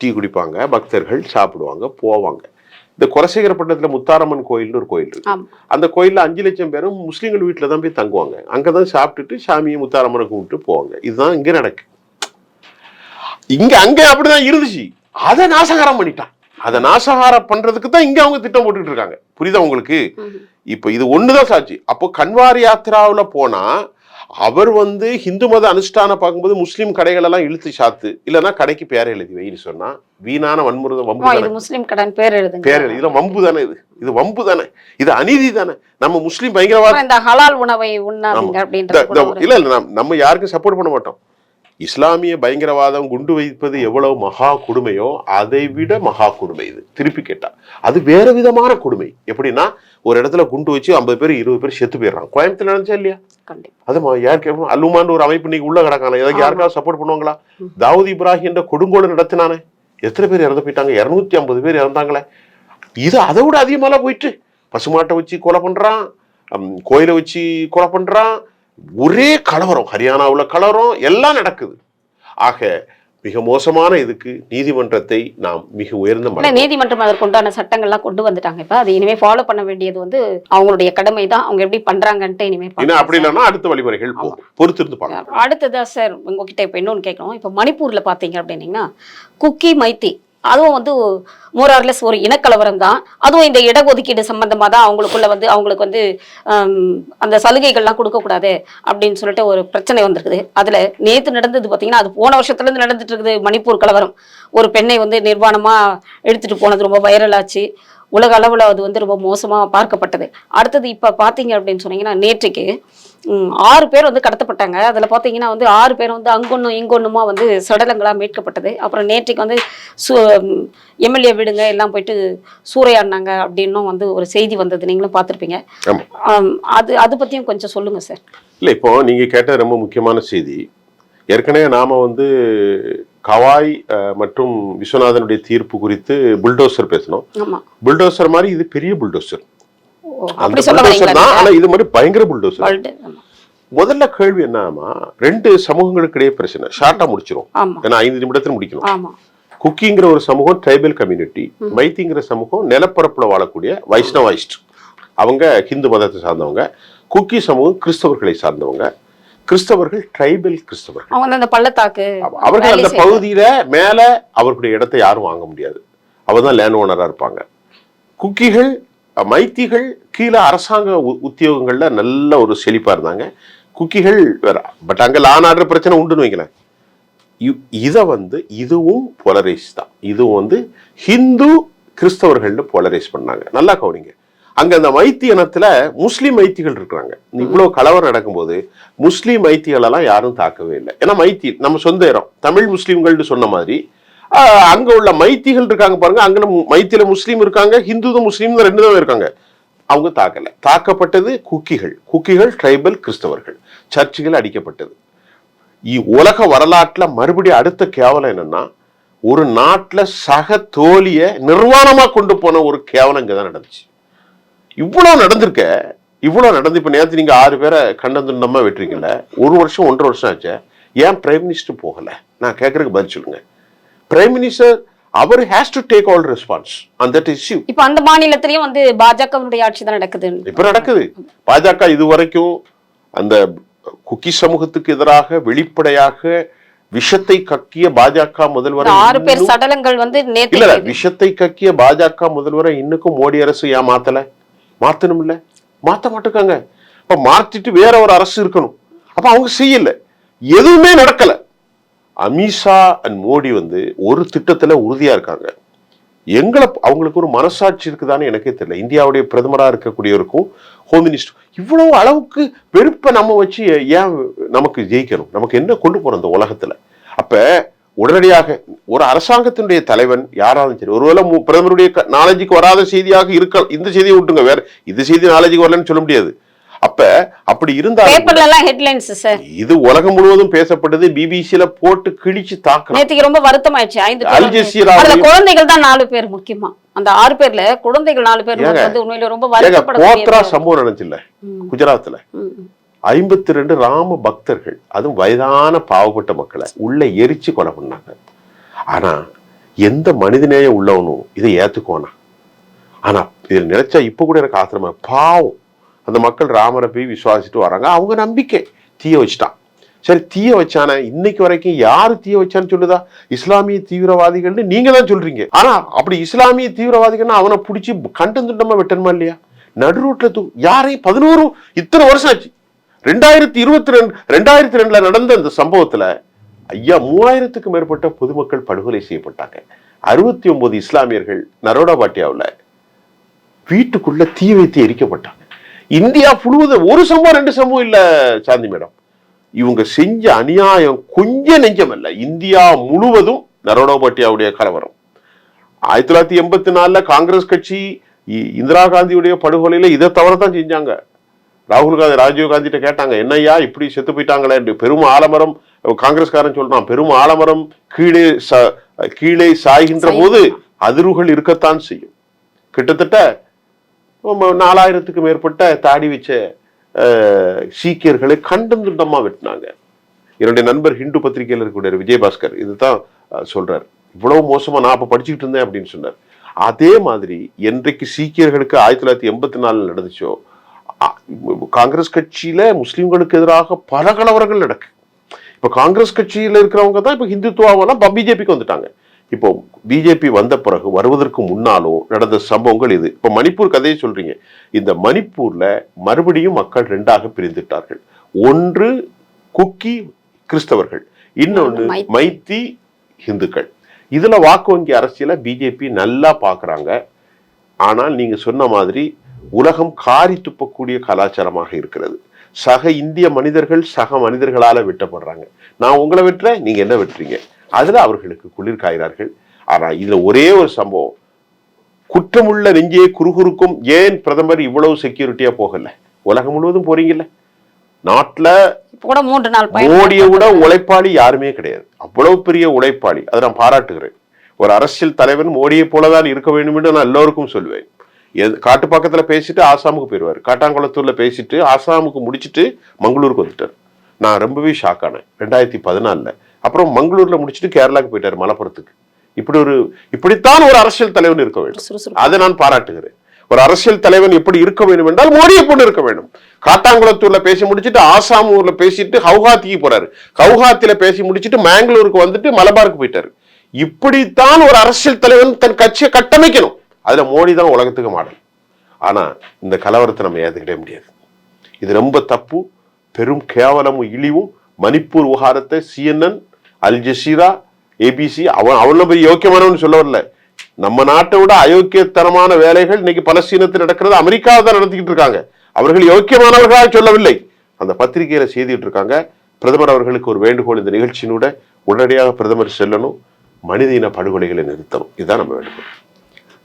டீ குடிப்பாங்க, பக்தர்கள் சாப்பிடுவாங்க, போவாங்க. இந்த குலசேகரப்பட்டினத்துல முத்தாரம்மன் கோயில்னு ஒரு கோயில் இருக்கு. அந்த கோயில்ல 5 லட்சம் பேரும் முஸ்லீம்கள் வீட்டுல தான் போய் தங்குவாங்க. அங்கதான் சாப்பிட்டுட்டு சாமியை முத்தாரம்மனை கும்பிட்டு போவாங்க. இதுதான் இங்க நடக்கு. அங்க அப்படிதான் இருந்துச்சு. அதை நாசகாரம் பண்ணிட்டான். அதை நாசகாரம் பண்றதுக்கு தான் இங்க அவங்க திட்டம் போட்டுட்டு இருக்காங்க. புரியுதா உங்களுக்கு? இப்ப இது ஒண்ணுதான் சாட்சி. அப்போ கன்வார் யாத்திராவுல போனா அவர் வந்து ஹிந்து மத அனுஷ்டான பார்க்கும்போது முஸ்லீம் கடைகள் எல்லாம் இழுத்து சாத்து, இல்லைன்னா கடைக்கு பேரை எழுதி வைன்னு சொன்னா வீணான வன்முறை வம்பு. முஸ்லீம் கடன் பேர் எழுதுங்க, பேர் எழுதி. இதெல்லாம் வம்பு தானே, இது வம்பு தானே, இது அநீதி தானே. நம்ம முஸ்லீம் பயங்கரவாத இந்த ஹலால் உணவை உண்ணாதீங்க அப்படின்றது இல்ல இல்ல, நம்ம யாருக்கும் சப்போர்ட் பண்ண மாட்டோம். இஸ்லாமிய பயங்கரவாதம் குண்டு வைப்பது எவ்வளவு மகா கொடுமையோ அதை விட மகா கொடுமை இது. திருப்பி கேட்டா அது வேற விதமான கொடுமை. எப்படின்னா, ஒரு இடத்துல குண்டு வச்சு 50 பேர் 20 பேர் செத்து போயிடுறாங்க. கோயம்புத்தூர் நினைச்சா இல்லையா? அது யாருக்கு அல்லுமான்னு ஒரு அமைப்பு இன்னைக்கு உள்ள கிடக்கான, ஏதாவது யாருக்காவது சப்போர்ட் பண்ணுவாங்களா? தாவூத் இப்ராஹிம் என்ற கொடுங்கோடு நடத்தினானே, எத்தனை பேர் இறந்து போயிட்டாங்க? 250 பேர் இறந்தாங்களே. இது அதை விட அதிகமாலாம் போயிட்டு பசுமாட்டை வச்சு கொலை பண்றான், கோயிலை வச்சு கொலை பண்றான், ஒரே கலவரம், ஹரியானாவுல கலவரம் எல்லாம் நடக்குது. ஆக மிக மோசமான இதுக்கு நீதிமன்றத்தை நாம் மிக உயர்ந்த நீதிமன்றம் அதற்குண்டான சட்டங்கள்லாம் கொண்டு வந்துட்டாங்க. இப்ப அது இனிமே ஃபாலோ பண்ண வேண்டியது வந்து அவங்களுடைய கடமை தான். அவங்க எப்படி பண்றாங்கன்ட்டு இனிமே அப்படி இல்லைன்னா அடுத்த வழிமுறைகள் பொறுத்திருந்து பார்க்கலாம். அடுத்ததா சார் உங்ககிட்ட இப்ப இன்னொன்னு கேட்கணும். இப்ப மணிப்பூர்ல பாத்தீங்க அப்படின்னீங்கன்னா குக்கி மைத்தி, அதுவும் வந்து மோரார்லெஸ் ஒரு இனக்கலவரம் தான். அதுவும் இந்த இடஒதுக்கீடு சம்பந்தமா தான் அவங்களுக்குள்ள வந்து அவங்களுக்கு வந்து அந்த சலுகைகள்லாம் கொடுக்கக்கூடாது அப்படின்னு சொல்லிட்டு ஒரு பிரச்சனை வந்திருக்குது. அதுல நேற்று நடந்தது பார்த்தீங்கன்னா, அது போன வருஷத்துல இருந்து நடந்துட்டு இருக்குது மணிப்பூர் கலவரம். ஒரு பெண்ணை வந்து நிர்வாணமா எடுத்துட்டு போனது ரொம்ப வைரல் ஆச்சு. உலக அளவில் அது வந்து ரொம்ப மோசமாக பார்க்கப்பட்டது. அடுத்தது இப்போ பார்த்தீங்க அப்படின்னு சொன்னீங்கன்னா, நேற்றுக்கு 6 பேர் வந்து கடத்தப்பட்டாங்க. அதில் பார்த்தீங்கன்னா வந்து 6 பேர் வந்து அங்கொன்னும் இங்கொன்னுமா வந்து சடலங்களாக மீட்கப்பட்டது. அப்புறம் நேற்றுக்கு வந்து எம்எல்ஏ வீடுங்க எல்லாம் போயிட்டு சூறையாடினாங்க அப்படின்னும் வந்து ஒரு செய்தி வந்தது, நீங்களும் பார்த்துருப்பீங்க. அது பற்றியும் கொஞ்சம் சொல்லுங்கள் சார். இல்லை, இப்போ நீங்கள் கேட்ட ரொம்ப முக்கியமான செய்தி. ஏற்கனவே நாம வந்து கவாய் மற்றும் விஸ்வநாதனுடைய தீர்ப்பு குறித்து புல்டோசர் பேசணும். புல்டோசர் மாதிரி இது பெரிய புல்டோசர், அந்த புல்டோசர் தான். ஆனா இது மாதிரி பயங்கர புல்டோசர். முதல்ல கேள்வி என்னன்னா, 2 சமூகங்களுக்கு இடையே பிரச்சனை ஷார்ட்டா முடிச்சிரும். ஏன்னா 5 நிமிடத்துல முடிக்கணும். குக்கிங்கிற ஒரு சமூகம் ட்ரைபல் கம்யூனிட்டி, மைத்திங்கிற சமூகம் நிலப்பரப்புல வாழக்கூடிய வைஷ்ணவாயிஸ்ட், அவங்க ஹிந்து மதத்தை சார்ந்தவங்க. குக்கி சமூகம் கிறிஸ்தவர்களை சார்ந்தவங்க. கிறிஸ்தவர்கள் ட்ரைபல் கிறிஸ்தவர்கள், அவர்கள் அந்த பகுதியில மேல அவர்களுடைய இடத்தை யாரும் வாங்க முடியாது, அவர்தான் லேண்ட் ஓனரா இருப்பாங்க. குக்கிகள் மைத்திகள் கீழே அரசாங்க உத்தியோகங்கள்ல நல்ல ஒரு செழிப்பா இருந்தாங்க. குக்கிகள் வேற, பட் அங்க லா அண்ட் ஆர்டர் பிரச்சனை உண்டுன்னு வைங்களேன். இதை வந்து இதுவும் போலரைஸ் தான். இதுவும் வந்து ஹிந்து கிறிஸ்தவர்கள்னு போலரைஸ் பண்ணாங்க. நல்லா கவனிங்க, அங்க அந்த மைத்தி இனத்துல முஸ்லீம் மைத்திகள் இருக்கிறாங்க. இவ்வளவு கலவரம் நடக்கும்போது முஸ்லீம் மைத்திகள் எல்லாம் யாரும் தாக்கவே இல்லை. ஏன்னா மைத்தி நம்ம சொந்த இடம், தமிழ் முஸ்லீம்கள்னு சொன்ன மாதிரி அங்க உள்ள மைத்திகள் இருக்காங்க பாருங்க. அங்க மைத்தியில முஸ்லீம் இருக்காங்க, ஹிந்து முஸ்லீம் 2 தான் இருக்காங்க. அவங்க தாக்கல. தாக்கப்பட்டது குக்கிகள். குக்கிகள் ட்ரைபல் கிறிஸ்தவர்கள். சர்ச்சுகள் அடிக்கப்பட்டது. உலக வரலாற்றுல மறுபடியும் அடுத்த கேவலம் என்னன்னா, ஒரு நாட்டுல சக தோழிய நிர்வாணமா கொண்டு போன ஒரு கேவலம் இங்கதான் நடந்துச்சு. இவ்வளவு நடந்திருக்க, இவ்வளவு நடந்து இப்ப நேரத்து நீங்க 6 பேரை கண்டந்துண்டமா வெட்டிருக்கீங்கள. 1 வருஷம் 1.5 வருஷம் ஆச்சு. ஏன் பிரைம் மினிஸ்டர் போகல? நான் கேட்கறதுக்கு பதில் சொல்லுங்க. பிரைம் மினிஸ்டர் அவர் has to take all response on that issue. இப்ப அந்த மாநிலத்திலயும் வந்து பாஜகவுடைய ஆட்சி தான் நடக்குது. இப்ப நடக்குது. பாஜக இதுவரைக்கும் அந்த குக்கி சமூகத்துக்கு எதிராக வெளிப்படையாக விஷத்தை கக்கிய பாஜக முதல்வரை 6 பேர் சடலங்கள் வந்து இல்ல, விஷத்தை கக்கிய பாஜக முதல்வரை இன்னும் மோடி அரசு ஏன் மாத்தல? மாத்தணும் இல்ல, மாத்த மாட்டுக்காங்க. அப்ப மாத்திட்டு வேற ஒரு அரசு இருக்கணும். அப்ப அவங்க செய்யல, எதுவுமே நடக்கல. அமித்ஷா அண்ட் மோடி வந்து ஒரு திட்டத்துல உறுதியா இருக்காங்க. அவங்களுக்கு ஒரு மனசாட்சி இருக்குதான்னு எனக்கே தெரியல. இந்தியாவுடைய பிரதமரா இருக்கக்கூடியவருக்கும் ஹோம் மினிஸ்டர் இவ்வளவு அளவுக்கு வெறுப்பை நம்ம வச்சு ஏன் நமக்கு ஜெயிக்கணும்? நமக்கு என்ன கொண்டு போறோம் இந்த உலகத்துல? அப்ப உடனடியாக ஒரு அரசாங்கத்தினுடைய தலைவன் யாராலும் சரி, ஒருவேளை பிரதமருடைய நாலேஜுக்கு வராத செய்தியாக இருக்க, இந்த செய்தியை விட்டுங்க, வேற இந்த செய்தி நாலேஜுக்கு வரலன்னு சொல்ல முடியாது. அப்ப அப்படி இருந்தாலும் இது உலகம் முழுவதும் பேசப்பட்டது. பிபிசில போட்டு கிழிச்சு தாக்குறாங்க. ரொம்ப வருத்தமாயிடுச்சு. அல் ஜஸீரா குழந்தைகள் தான் 4 பேர், முக்கியமா அந்த 6 பேர்ல குழந்தைகள் 4 பேர் வந்து உண்மையில ரொம்ப வருத்தப்பட சம்பவம் நடந்துச்சுல்ல குஜராத்ல. 52 ராம பக்தர்கள், அதுவும் வயதான பாவப்பட்ட மக்களை உள்ள எரிச்சு கொலை பண்ணாங்க. ஆனா எந்த மனிதநேய உள்ளவனும் இதை ஏத்துக்குவானா? ஆனா இதில் நினைச்சா இப்ப கூட எனக்கு ஆத்திரமா, பாவம் அந்த மக்கள் ராமரை போய் விசுவாசிட்டு வராங்க. அவங்க நம்பிக்கை தீய வச்சுட்டான். சரி, தீய வச்சான இன்னைக்கு வரைக்கும் யாரு தீய வச்சான்னு சொல்லுதா? இஸ்லாமிய தீவிரவாதிகள்னு நீங்க தான் சொல்றீங்க. ஆனா அப்படி இஸ்லாமிய தீவிரவாதிகள்னா அவனை பிடிச்சி கண்டம் துண்டமா வெட்டணுமா இல்லையா? நடு ரோட்ல யாரையும் 11 இத்தனை வருஷம் ஆச்சு. 2022 நடந்த அந்த சம்பவத்துல ஐயா 3000க்கும் மேற்பட்ட பொதுமக்கள் படுகொலை செய்யப்பட்டாங்க. 69 இஸ்லாமியர்கள் நரோடா பாட்டியாவில் வீட்டுக்குள்ள தீ வைத்து எரிக்கப்பட்டாங்க. இந்தியா முழுவதும் ஒரு சம்பவம் 2 சம்பவம் இல்ல சாந்தி மேடம். இவங்க செஞ்ச அநியாயம் கொஞ்சம் நெஞ்சம் அல்ல. இந்தியா முழுவதும் நரோடா பாட்டியாவுடைய கலவரம். 1984 காங்கிரஸ் கட்சி இந்திரா காந்தியுடைய படுகொலையில இதை தவறதான் செஞ்சாங்க. ராகுல் காந்தி ராஜீவ் காந்திட்ட கேட்டாங்க, என்னையா இப்படி செத்து போயிட்டாங்களே என்று. பெரும் ஆலமரம், காங்கிரஸ்காரன் சொல்றான், பெரும் ஆலமரம் கீழே சாய்கின்ற போது அதிர்வுகள் இருக்கத்தான் செய்யும். கிட்டத்தட்ட 4000க்கும் மேற்பட்ட தாடி வச்ச சீக்கியர்களை கண்டம் துண்டமா வெட்டினாங்க. என்னுடைய நண்பர் ஹிந்து பத்திரிகையில் இருக்கக்கூடிய விஜயபாஸ்கர் இதுதான் சொல்றாரு. இவ்வளவு மோசமா நான் அப்ப படிச்சுக்கிட்டு இருந்தேன் அப்படின்னு சொன்னார். அதே மாதிரி என்றைக்கு சீக்கியர்களுக்கு 1984 நடந்துச்சோ, காங்கிரஸ் கட்சியில முஸ்லிம்களுக்கு எதிராக பல கலவரங்கள் நடக்கு. இப்ப காங்கிரஸ் கட்சியில இருக்கிறவங்க தான் இப்ப ஹிந்துத்துவாவெல்லாம் பிஜேபிக்கு வந்துட்டாங்க. இப்போ பிஜேபி வந்த பிறகு வருவதற்கு முன்னாலும் நடந்த சம்பவங்கள் இது. இப்ப மணிப்பூர் கதையை சொல்றீங்க. இந்த மணிப்பூர்ல மறுபடியும் மக்கள் 2ஆக பிரிந்துட்டார்கள். ஒன்று குக்கி கிறிஸ்தவர்கள், இன்னொன்று மைத்தி இந்துக்கள். இதுல வாக்கு வங்கி அரசியல பிஜேபி நல்லா பாக்குறாங்க. ஆனால் நீங்க சொன்ன மாதிரி உலகம் காரி துப்பக்கூடிய கலாச்சாரமாக இருக்கிறது. சக இந்திய மனிதர்கள் சக மனிதர்களால வெட்டப்படுறாங்க. நான் உங்களை வெட்டுறேன், நீங்க என்ன வெட்டுறீங்க? அதுல அவர்களுக்கு குளிர் காய்கிறார்கள். ஆனா இதுல ஒரே ஒரு சம்பவம், குற்றமுள்ள நெஞ்சே குறுகுறுக்கும். ஏன் பிரதமர் இவ்வளவு செக்யூரிட்டியா போகல? உலகம் முழுவதும் போறீங்கல்ல. நாட்டுல மோடியை விட உழைப்பாளி யாருமே கிடையாது. அவ்வளவு பெரிய உழைப்பாளி, அதை நான் பாராட்டுகிறேன். ஒரு அரசியல் தலைவன் மோடியை போலதான் இருக்க வேண்டும் என்று நான் எல்லோருக்கும் சொல்வேன். காட்டுப்பாக்கத்துல பேசிட்டு ஆசாமுக்கு போயிடுவார், காட்டாங்குளத்தூர்ல பேசிட்டு ஆசாமுக்கு முடிச்சுட்டு மங்களூருக்கு வந்துட்டார். நான் ரொம்பவே ஷாக் ஆனேன் 2014. அப்புறம் மங்களூர்ல முடிச்சுட்டு கேரளாவுக்கு போயிட்டாரு, மலப்புரத்துக்கு. இப்படித்தான் ஒரு அரசியல் தலைவன் இருக்க வேண்டும். அதை நான் பாராட்டுகிறேன். ஒரு அரசியல் தலைவன் எப்படி இருக்க வேண்டும் என்றால் மோடியை போல இருக்க வேண்டும். காட்டாங்குளத்தூர்ல பேசி முடிச்சுட்டு ஆசாம் ஊர்ல பேசிட்டு ஹவுகாத்திக்கு போறாரு, ஹவுகாத்தில பேசி முடிச்சுட்டு மேங்களூருக்கு வந்துட்டு மலபாருக்கு போயிட்டாரு. இப்படித்தான் ஒரு அரசியல் தலைவன் தன் கட்சியை கட்டமைக்கணும். அதுல மோடி தான் உலகத்துக்கு மாடல். ஆனா இந்த கலவரத்தை நம்ம ஏத்துக்கிட்டே முடியாது. இது ரொம்ப தப்பு, பெரும் கேவலமும் இழிவும். மணிப்பூர் விவகாரத்தை CNN, அல் ஜசீரா, ABC அவன் பெரிய யோக்கியமானவன் சொல்ல வரல. நம்ம நாட்டை விட அயோக்கியத்தனமான வேலைகள் இன்னைக்கு பலஸ்தீனத்தில் நடக்கிறது அமெரிக்காவை தான் நடத்திக்கிட்டு இருக்காங்க. அவர்கள் யோக்கியமானவர்களாக சொல்லவில்லை, அந்த பத்திரிகையில செய்திட்டு இருக்காங்க. பிரதமர் அவர்களுக்கு ஒரு வேண்டுகோள், இந்த நிகழ்ச்சியினூட உடனடியாக பிரதமர் செல்லணும், மனித இன படுகொலைகளை நிறுத்தணும். இதுதான் நம்ம வேண்டுகோள்.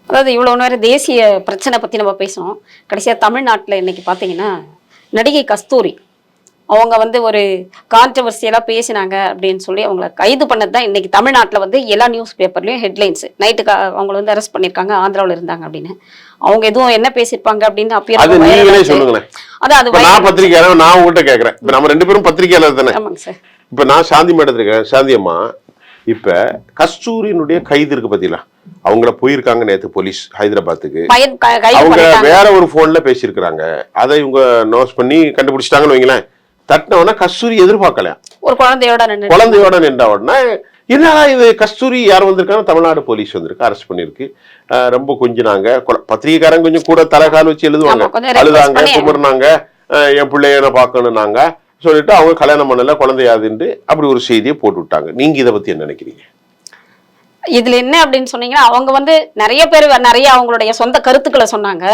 அதாவது இவ்வளவு நேரம் தேசிய பிரச்சனை பத்தி நம்ம பேசணும். கடைசியா தமிழ்நாட்டில் இன்னைக்கு பாத்தீங்கன்னா நடிகை கஸ்தூரி அவங்க வந்து ஒரு கான்ட்ரவர்சியலா பேசினாங்க அப்படின்னு சொல்லி அவங்களை கைது பண்ணது தான் இன்னைக்கு தமிழ்நாட்டில் வந்து எல்லா நியூஸ் பேப்பர்லயும் ஹெட்லைன்ஸ். நைட்டுக்கு அவங்களை வந்து அரெஸ்ட் பண்ணிருக்காங்க, ஆந்திராவில் இருந்தாங்க அப்படின்னு. அவங்க எதுவும் என்ன பேசிருப்பாங்க அப்படின்னு அப்பயே பத்திரிகையாளர் நான் உங்ககிட்ட கேட்கறேன். நம்ம 2 பேரும் பத்திரிகையாளர் தானே? ஆமாங்க சார். இப்ப நான் சாந்தி மேடம் இருக்கேன். சாந்தி அம்மா, இப்ப கஸ்தூரியினுடைய கைது இருக்கு பாத்தீங்களா, அவங்கள போயிருக்காங்க நேத்து போலீஸ் ஹைதராபாத்துக்கு. அவங்க வேற ஒரு போன்ல பேசியிருக்கிறாங்க. அதை இவங்க நோட் பண்ணி கண்டுபிடிச்சிட்டாங்கன்னு வைங்களேன். தட்டினவனா கஸ்தூரி எதிர்பார்க்கல, ஒரு குழந்தையோட நின்ற உடனே என்னடா இது கஸ்தூரி யார் வந்திருக்காங்க, தமிழ்நாடு போலீஸ் வந்திருக்கு, அரெஸ்ட் பண்ணிருக்கு. ரொம்ப கொஞ்சினாங்க. பத்திரிகைக்காரங்க கொஞ்சம் கூட தலைகால் வச்சு எழுதுவாங்க, அழுதாங்க, குமர்னாங்க, என் பிள்ளைய பார்க்கணும்னாங்க சொல்லிட்டு அவங்க கல்யாணம் பண்ணல, குழந்தையாதுன்னு அப்படி ஒரு செய்தியை போட்டு விட்டாங்க. நீங்க இதை பத்தி என்ன நினைக்கிறீங்க? இதுல என்ன அப்படின்னு சொன்னீங்கன்னா, அவங்க வந்து நிறைய பேர் நிறைய அவங்களுடைய சொந்த கருத்துக்களை சொன்னாங்க.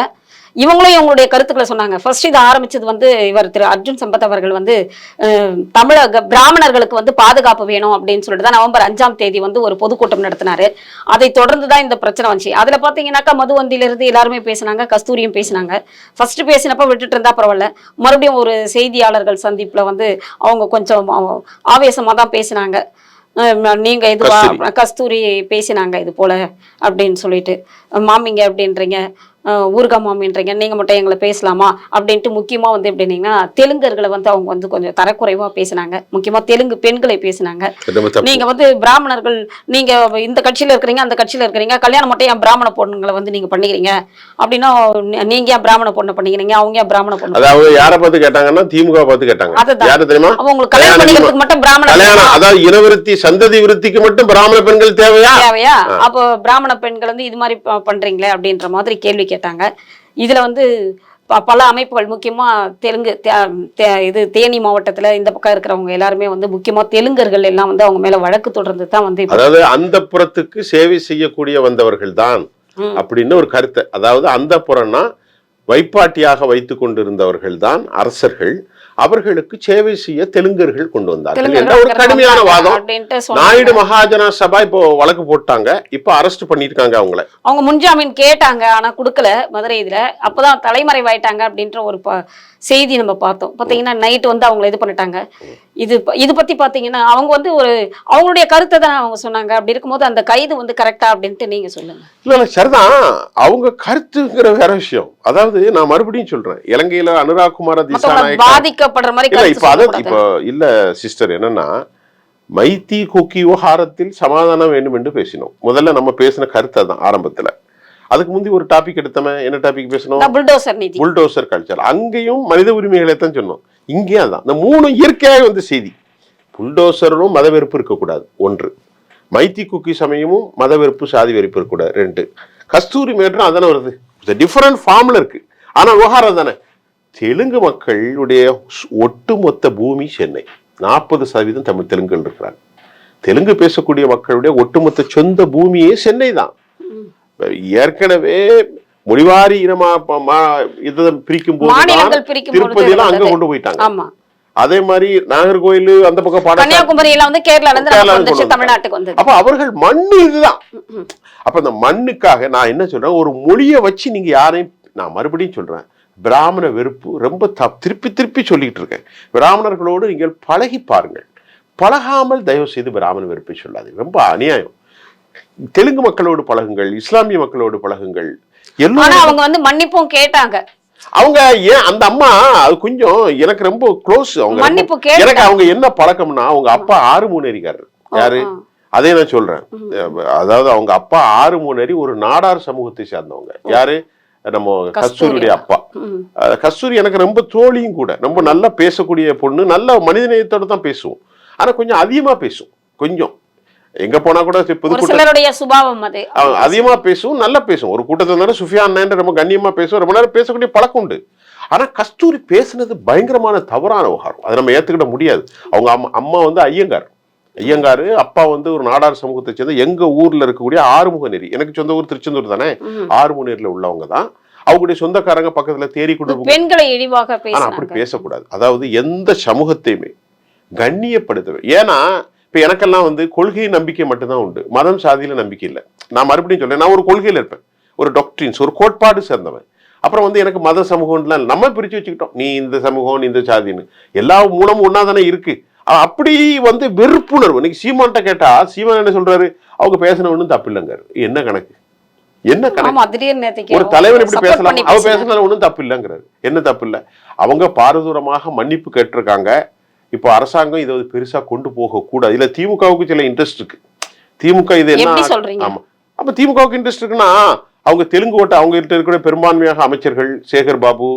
இவங்களும் இவங்களுடைய கருத்துக்களை சொன்னாங்க. ஃபர்ஸ்ட் இது ஆரம்பிச்சது வந்து இவர் திரு அர்ஜுன் சம்பத் அவர்கள் வந்து தமிழக பிராமணர்களுக்கு வந்து பாதுகாப்பு வேணும் அப்படின்னு சொல்லிட்டு தான் நவம்பர் 5ஆம் தேதி வந்து ஒரு பொதுக்கூட்டம் நடத்தினாரு. அதை தொடர்ந்து தான் இந்த பிரச்சனை வந்துச்சு. அதுல பாத்தீங்கன்னாக்கா மதுவந்தியிலிருந்து எல்லாருமே பேசினாங்க, கஸ்தூரியும் பேசினாங்க. ஃபர்ஸ்ட் பேசினப்ப விட்டுட்டு இருந்தா பரவாயில்ல, மறுபடியும் ஒரு செய்தியாளர்கள் சந்திப்புல வந்து அவங்க கொஞ்சம் ஆவேசமா தான் பேசினாங்க. நீங்க இதுவா கஸ்தூரி பேசினாங்க இது போல அப்படின்னு சொல்லிட்டு, மாமிங்க அப்படின்றீங்க, ஊர்கா மாமின்றீங்க, நீங்க மட்டும் எங்களை பேசலாமா அப்படின்ட்டு. முக்கியமா வந்து எப்படின்னீங்கன்னா தெலுங்கர்களை வந்து அவங்க வந்து கொஞ்சம் தரக்குறைவா பேசினாங்க. முக்கியமா தெலுங்கு பெண்களை பேசினாங்க. நீங்க வந்து பிராமணர்கள், நீங்க இந்த கட்சியில இருக்கிறீங்க அந்த கட்சியில இருக்கிறீங்க, கல்யாணம் மட்டும் என் பிராமண பொண்ணுங்களை வந்து நீங்க பண்ணிக்கிறீங்க அப்படின்னா நீங்க ஏன் பிராமண பொண்ணை பண்ணிக்கிறீங்க, அவங்க ஏன் பிராமண பொண்ணு? அதாவது யாரை பார்த்து கேட்டாங்கன்னா திமுக பார்த்து கேட்டாங்க. அதுதான் தெரியுமா, அவங்களுக்கு கல்யாணம் பண்ணிக்கிறதுக்கு மட்டும் பிராமண அதாவது இனவிருத்தி சந்ததி விருத்திக்கு மட்டும் பிராமண பெண்கள் தேவையா? அப்போ பிராமண பெண்கள் வந்து இது மாதிரி பண்றீங்களே அப்படின்ற மாதிரி கேள்வி கேட்டாங்க. இதுல வந்து பல அமைப்புகள் முக்கியமா தெலுங்கு இது தேனி மாவட்டத்துல இந்த பக்கம் இருக்கிறவங்க எல்லாருமே வந்து முக்கியமா தெலுங்கர்கள் எல்லாம் வந்து அவங்க மேல வழக்கு தொடர்ந்து தான் வந்து அதாவது அந்த புறத்துக்கு சேவை செய்யக்கூடிய வந்தவர்கள் தான் அப்படின்னு ஒரு கருத்தை, அதாவது அந்த புறம்னா வைப்பாட்டியாக வைத்துக் கொண்டிருந்தவர்கள் தான் அரசர்கள், அவர்களுக்கு சேவை செய்ய தெலுங்கர்கள் கொண்டு வந்தார்கள் என்ற ஒரு கடுமையான வாதம். நாயுடு மகாஜன சபா இப்போ வழக்கு போட்டாங்க, இப்போ அரெஸ்ட் பண்ணிருக்காங்க அவங்கள. அவங்க முன்ஜாமீன் கேட்டாங்க, ஆனா கொடுக்கல மதுரை இதுல. அப்பதான் தலைமறைவாயிட்டாங்க அப்படின்ற ஒரு செய்தி நம்ம பார்த்தோம். பாத்தீங்கன்னா நைட் வந்து அவங்களை இது பண்ணிட்டாங்க. இது பத்தி பாத்தீங்கன்னா அவங்க வந்து ஒரு அவங்களுடைய கருத்தை தான் அவங்க சொன்னாங்க. அப்படி இருக்கும்போது அந்த கைது வந்து கரெக்டா அப்படின்ட்டு நீங்க சொல்லுங்க. இல்ல சரிதான், அவங்க கருத்துங்கிற வேற விஷயம். அதாவது நான் மறுபடியும் சொல்றேன், இலங்கையில அனுராக் குமார திசாநாயக்கா பாதிக்கப்படுற மாதிரி இப்போ இல்ல சிஸ்டர், என்னன்னா மைத்தி கொக்கி விவகாரத்தில் சமாதானம் வேண்டும் என்று பேசினோம். முதல்ல நம்ம பேசின கருத்தை தான் ஆரம்பத்துல. அதுக்கு முந்தி ஒரு டாபிக் எடுத்தவன் என்ன டாபிக் பேசணும், புல்டோசர் கல்ச்சர். அங்கேயும் மனித உரிமைகளை தான் சொன்னோம், இங்கேயும் அதான். இந்த மூணு இயற்கையாக வந்து செய்தி. புல்டோசரும் மத வெறுப்பு இருக்கக்கூடாது ஒன்று, மைத்தி குக்கி சமயமும் மத வெறுப்பு சாதி வெறுப்பு இருக்கக்கூடாது ரெண்டு, கஸ்தூரி மேட்டரும் அதானே வருது, டிஃபரெண்ட் ஃபார்ம்ல இருக்கு. ஆனா விவகாரம் தானே. தெலுங்கு மக்களுடைய ஒட்டுமொத்த பூமி சென்னை, 40% தமிழ் தெலுங்குகள் இருக்கிறாங்க. தெலுங்கு பேசக்கூடிய மக்களுடைய ஒட்டுமொத்த சொந்த பூமியே சென்னை தான். ஏற்கனவே மொழிவாரி இனமா இதை பிரிக்கும் போது திருப்பதியெல்லாம் அங்க கொண்டு போயிட்டாங்க. அதே மாதிரி நாகர்கோயில் அந்த பக்கம் கன்னியாகுமரி எல்லாம் வந்து கேரளால தமிழ்நாட்டுக்கு வந்து. அப்ப அவர்கள் மண்ணு இதுதான். அப்ப இந்த மண்ணுக்காக நான் என்ன சொல்றேன், ஒரு மொழியை வச்சு நீங்க யாரையும், நான் மறுபடியும் சொல்றேன், பிராமண வெறுப்பு ரொம்ப திருப்பி திருப்பி சொல்லிட்டு இருக்கேன். பிராமணர்களோடு நீங்கள் பழகி பாருங்கள், பழகாமல் தயவு செய்து பிராமண வெறுப்பை சொல்லாது, ரொம்ப அநியாயம். தெலுங்கு மக்களோடு பழகுங்கள், இஸ்லாமிய மக்களோடு பழகுங்கள். எல்லாரும் அவங்க வந்து மன்னிப்பும் கேட்டாங்க. அவங்க ஏன் அந்த அம்மா அது கொஞ்சம் எனக்கு ரொம்ப க்ளோஸ். அவங்க எனக்கு அவங்க என்ன பழக்கம்னா, அவங்க அப்பா ஆறுமுனேரிக்காரர். யாரு அதே நான் சொல்றேன். அதாவது அவங்க அப்பா ஆறுமுனேரி ஒரு நாடார் சமூகத்தை சேர்ந்தவங்க. யாரு, நம்ம கஸ்தூரியுடைய அப்பா. கஸ்தூரி எனக்கு ரொம்ப தோழியும் கூட, ரொம்ப நல்லா பேசக்கூடிய பொண்ணு, நல்ல மனிதநேயத்தோட தான் பேசுவோம். ஆனா கொஞ்சம் அதிகமா பேசும், கொஞ்சம் எங்க போனா கூட அதிகமா பேசும், நல்லா பேசும். ஒரு கூட்டத்தில் சுஃபியான் ரொம்ப கண்ணியமா பேசும், ரொம்ப நேரம் பேசக்கூடிய பழக்கம் உண்டு. ஆனா கஸ்தூரி பேசுனது பயங்கரமான தவறான விவகாரம், அதை நம்ம ஏத்துக்கிட முடியாது. அவங்க அம்மா வந்து ஐயங்காரு, அப்பா வந்து ஒரு நாடார் சமூகத்தை சேர்ந்த எங்க ஊர்ல இருக்கக்கூடிய ஆறுமுகநேரி, எனக்கு சொந்த ஊர் திருச்செந்தூர் தானே, ஆறுமுகநேரில உள்ளவங்க தான். அவங்களுடைய சொந்தக்காரங்க பக்கத்துல தேடி கொடுக்கும். பெண்களை இழிவாக அப்படி பேசக்கூடாது. அதாவது எந்த சமூகத்தையுமே கண்ணியப்படுத்த. ஏன்னா இப்ப எனக்கெல்லாம் வந்து கொள்கை நம்பிக்கை மட்டும்தான் உண்டு, மதம் சாதியில நம்பிக்கை இல்லை. நான் மறுபடியும் சொல்றேன், நான் ஒரு கொள்கையில இருப்பேன், ஒரு டாக்டரின்ஸ், ஒரு கோட்பாடு சேர்ந்தவன். அப்புறம் வந்து எனக்கு மத சமூகம்லாம் நம்ம பிரிச்சு வச்சுக்கிட்டோம், நீ இந்த சமூகம் இந்த சாதின்னு, எல்லா மூலமும் ஒன்னா தானே இருக்கு. அப்படி வந்து வெறுப்புணர்வு. இன்னைக்கு சீமான்ட்ட கேட்டா சீமான் என்ன சொல்றாரு, அவங்க பேசின ஒண்ணும் தப்பு இல்லைங்காரு. என்ன கணக்கு, என்ன கணக்கு? ஒரு தலைவர் இப்படி பேசலாம், அவ பேசினாலும் ஒண்ணும் தப்பு இல்லைங்கிறாரு. என்ன தப்பு இல்லை? அவங்க பாரதூரமாக மன்னிப்பு கேட்டிருக்காங்க. இப்போ அரசாங்கம் இதை பெருசா கொண்டு போக கூடாது. இல்ல திமுகவுக்கு சில இன்ட்ரெஸ்ட் இருக்கு. திமுக இது என்ன, ஆமா, அப்ப திமுகவுக்கு இன்ட்ரெஸ்ட் இருக்குன்னா அவங்க தெலுங்கு ஓட்ட, அவங்க கிட்ட இருக்கிற பெரும்பான்மையாக அமைச்சர்கள் சேகர் பாபு,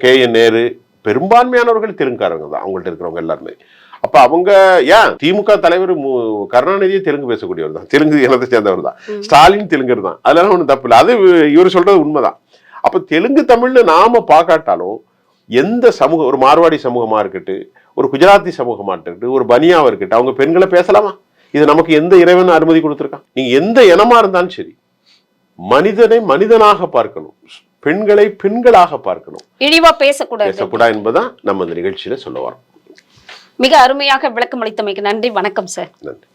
KN நேரு, பெரும்பான்மையானவர்கள் தெலுங்குக்காரங்க தான் அவங்கள்ட்ட இருக்கிறவங்க எல்லாருமே. அப்ப அவங்க ஏன் திமுக தலைவர் கருணாநிதியே தெலுங்கு பேசக்கூடியவர் தான், தெலுங்கு இனத்தை சேர்ந்தவர் தான், ஸ்டாலின் தெலுங்கர் தான், அதெல்லாம் ஒன்றும் தப்பு இல்லை. அது இவர் சொல்றது உண்மைதான். அப்ப தெலுங்கு தமிழ்ல நாம பார்க்காட்டாலும் எந்த சமூகம், ஒரு மார்வாடி சமூகமா இருக்கட்டும், ஒரு குஜராத்தி சமூகமா இருக்கட்டும், ஒரு பனியாவா இருக்கட்டும், அவங்க பெண்களை பேசலாமா? இது நமக்கு எந்த இறைவன் அனுமதி கொடுத்திருக்கான்? நீங்க எந்த இனமா இருந்தாலும் சரி, மனிதனை மனிதனாக பார்க்கணும், பெண்களை பெண்களாக பார்க்கணும், இழிவா பேசக்கூடாது என்பதுதான் நம்ம இந்த நிகழ்ச்சியில சொல்ல வரோம். மிக அருமையாக விளக்கம் அளித்தமைக்கு நன்றி. வணக்கம் சார். நன்றி.